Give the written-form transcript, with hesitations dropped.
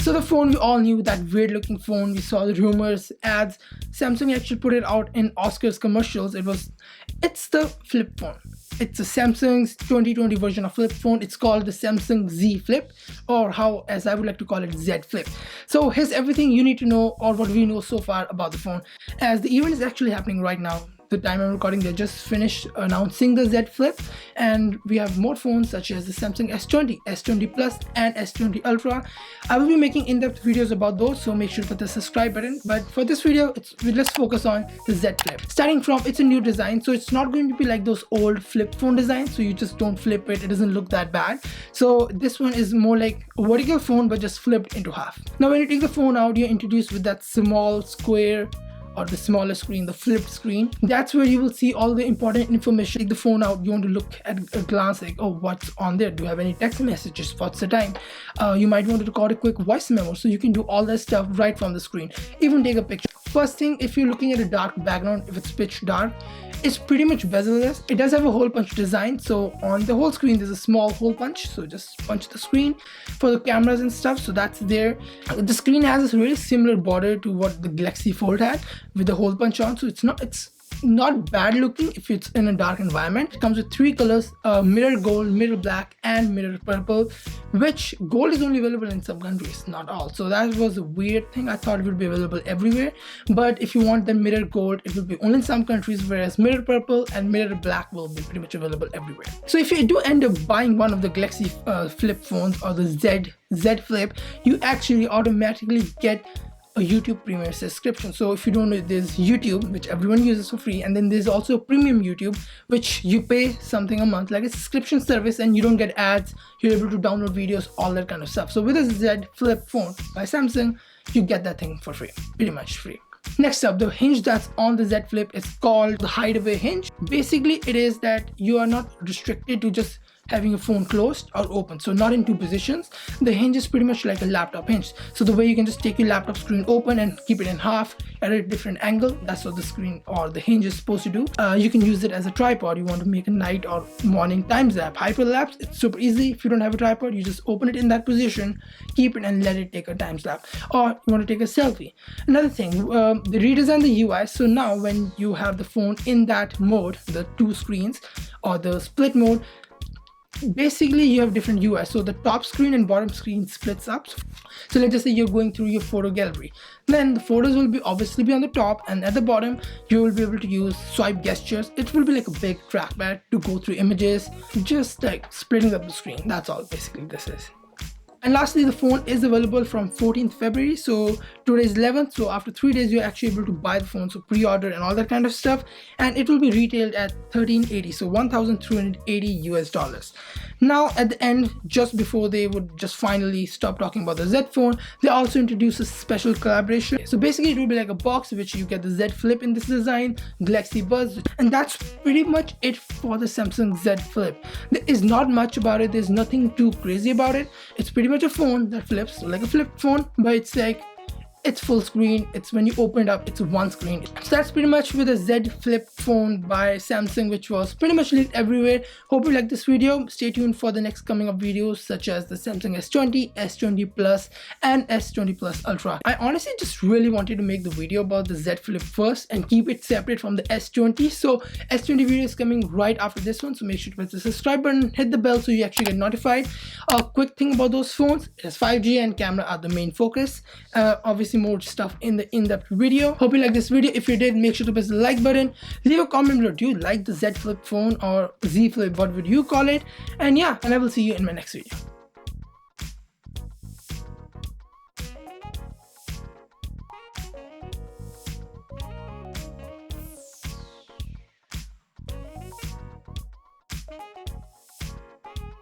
So the phone, we all knew, that weird looking phone. We saw the rumors, ads. Samsung actually put it out in Oscars commercials. It's the flip phone. It's a Samsung's 2020 version of flip phone. It's called the Samsung Z Flip, or how, as I would like to call it, Z Flip. So here's everything you need to know, or what we know so far about the phone, as the event is actually happening right now. The time I'm recording, they just finished announcing the Z Flip, and we have more phones such as the Samsung S20, S20 Plus, and S20 Ultra. I will be making in-depth videos about those, so make sure to hit the subscribe button. But for this video, let's focus on the Z Flip. Starting from, it's a new design, so it's not going to be like those old flip phone designs, so you just don't flip it. It doesn't look that bad. So this one is more like a vertical phone, but just flipped into half. Now when you take the phone out, you're introduced with that small square, or the smaller screen, the flipped screen. That's where you will see all the important information. Take the phone out, you want to look at a glance, like, oh, what's on there? Do you have any text messages? What's the time? You might want to record a quick voice memo, so you can do all that stuff right from the screen. Even take a picture. First thing, if you're looking at a dark background, if it's pitch dark, it's pretty much bezel-less. It does have a hole punch design, so on the whole screen there's a small hole punch, so just punch the screen for the cameras and stuff, so that's there. The screen has this really similar border to what the Galaxy Fold had with the hole punch on, so it's not bad looking if it's in a dark environment. It comes with 3 colors, mirror gold, mirror black, and mirror purple, which gold is only available in some countries, not all. So that was a weird thing. I thought it would be available everywhere, but if you want the mirror gold, it will be only in some countries, whereas mirror purple and mirror black will be pretty much available everywhere. So if you do end up buying one of the Galaxy flip phones or the Z Flip, you actually automatically get a YouTube Premium subscription. So if you don't know, there's YouTube, which everyone uses for free, and then there's also a premium YouTube, which you pay something a month, like a subscription service, and you don't get ads. You're able to download videos, all that kind of stuff. So with a Z Flip phone by Samsung, you get that thing for free, pretty much free. Next up, the hinge that's on the Z Flip is called the hideaway hinge. Basically, it is that you are not restricted to just having a phone closed or open, so not in 2 positions. The hinge is pretty much like a laptop hinge, so the way you can just take your laptop screen open and keep it in half at a different angle. That's what the screen or the hinge is supposed to do. You can use it as a tripod. You want to make a night or morning time lapse, hyperlapse. It's super easy. If you don't have a tripod, you just open it in that position, keep it, and let it take a time lapse. Or you want to take a selfie. Another thing, they redesigned the UI, so now when you have the phone in that mode, the 2 screens or the split mode, basically you have different UI. So the top screen and bottom screen splits up. So let's just say you're going through your photo gallery, then the photos will be obviously be on the top, and at the bottom you will be able to use swipe gestures. It will be like a big trackpad to go through images, just like splitting up the screen. That's all basically this is. And lastly, the phone is available from 14th February, so today is 11th, so after 3 days you're actually able to buy the phone, so pre-order and all that kind of stuff, and it will be retailed at $1,380, so $1,380 US. Now at the end, just before they would just finally stop talking about the Z phone, they also introduced a special collaboration. So basically it will be like a box which you get the Z Flip in this design, Galaxy Buds, and that's pretty much it for the Samsung Z Flip. There is not much about it. There's nothing too crazy about it. It's pretty much a phone that flips like a flip phone, but it's like, it's full screen. It's when you open it up, it's 1 screen. So that's pretty much with a Z Flip phone by Samsung, which was pretty much leaked everywhere. Hope you like this video. Stay tuned for the next coming up videos such as the Samsung S20, S20 Plus, and S20 Plus Ultra. I honestly just really wanted to make the video about the Z Flip first and keep it separate from the S20. So S20 video is coming right after this one, so make sure to press the subscribe button, hit the bell so you actually get notified. A quick thing about those phones, it has 5G and camera are the main focus. Obviously more stuff in the in-depth video. Hope you like this video. If you did, make sure to press the like button, leave a comment below. Do you like the Z Flip phone or Z Flip, what would you call it? And yeah, and I will see you in my next video.